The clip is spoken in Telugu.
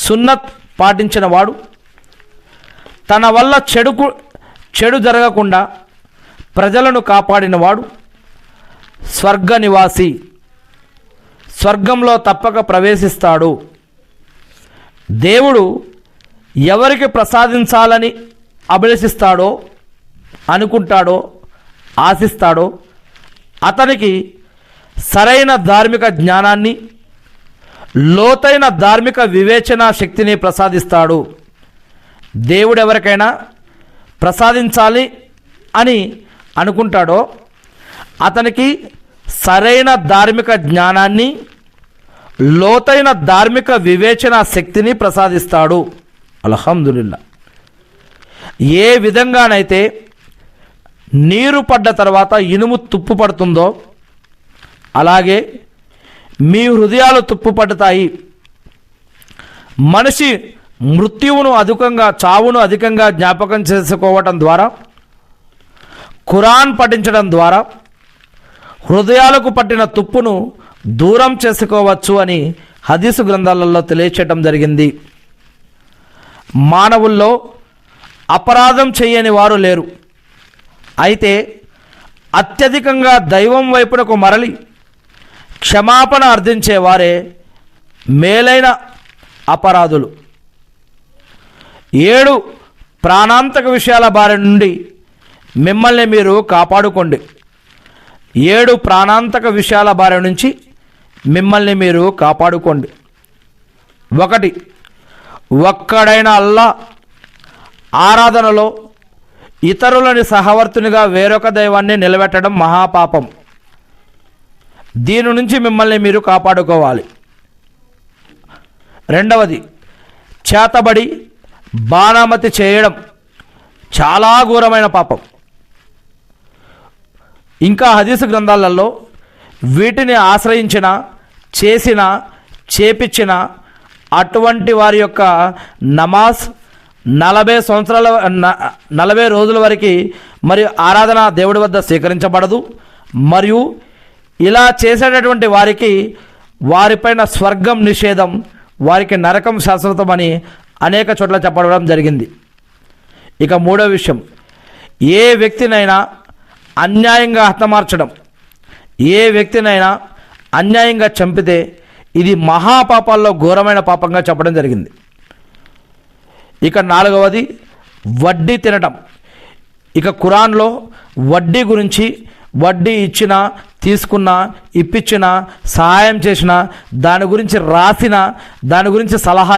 సున్నత్ పాటించిన వాడు, తన వల్ల చెడు జరగకుండా ప్రజలను కాపాడినవాడు స్వర్గ నివాసి, స్వర్గంలో తప్పక ప్రవేశిస్తాడు. దేవుడు ఎవరికి ప్రసాదించాలని అభిలషిస్తాడో, అనుకుంటాడో, ఆశిస్తాడో అతనికి సరైన ధార్మిక జ్ఞానాన్ని, లోతైన ధార్మిక వివేచన శక్తిని ప్రసాదిస్తాడు. దేవుడు ఎవరికైనా ప్రసాదించాలి అని అనుకుంటాడో అతనికి సరైన ధార్మిక జ్ఞానాన్ని, లోతైన ధార్మిక వివేచన శక్తిని ప్రసాదిస్తాడు. అల్హమ్దులిల్లా. ఏ విధంగానైతే నీరు పడ్డ తర్వాత ఇనుము తుప్పు పడుతుందో అలాగే మీ హృదయాలు తుప్పు పడతాయి. మనిషి చావును అధికంగా జ్ఞాపకం చేసుకోవటం ద్వారా, ఖురాన్ పఠించడం ద్వారా హృదయాలకు పట్టిన తుప్పును దూరం చేసుకోవచ్చు అని హదీసు గ్రంథాలలో తెలియచేయటం జరిగింది. మానవుల్లో అపరాధం చేయని వారు లేరు. అయితే అత్యధికంగా దైవం వైపునకు మరలి క్షమాపణ అర్థించేవారే మేలైన అపరాధులు. 7 ప్రాణాంతక విషయాల బారి నుండి మిమ్మల్ని మీరు కాపాడుకోండి. 7 ప్రాణాంతక విషయాల బారి నుంచి మిమ్మల్ని మీరు కాపాడుకోండి. 1, ఒక్కడైన అల్లా ఆరాధనలో ఇతరులని సహవర్తునిగా వేరొక దైవాన్ని నిలబెట్టడం మహాపాపం. దీని నుంచి మిమ్మల్ని మీరు కాపాడుకోవాలి. 2, చేతబడి బాణామతి చేయడం చాలా ఘోరమైన పాపం. ఇంకా హదీసు గ్రంథాలలో వీటిని ఆశ్రయించిన, చేసిన, చేపించిన అటువంటి వారి యొక్క నమాజ్ 40 రోజుల వరకు మరియు ఆరాధన దేవుడి వద్ద స్వీకరించబడదు. మరియు ఇలా చేసేటటువంటి వారికి వారిపైన స్వర్గం నిషేధం, వారికి నరకం శాశ్వతమని అనేక చోట్ల చెప్పడం జరిగింది. ఇక 3వ విషయం, ఏ వ్యక్తినైనా అన్యాయంగా హతమార్చడం, ఏ వ్యక్తినైనా అన్యాయంగా చంపితే ఇది మహాపాపాల్లో ఘోరమైన పాపంగా చెప్పడం జరిగింది. ఇక 4వది వడ్డీ తినటం. ఇక ఖురాన్లో వడ్డీ గురించి, వడ్డీ ఇచ్చినా, తీసుకున్నా, ఇప్పించినా, సహాయం చేసినా, దాని గురించి రాసిన, దాని గురించి సలహా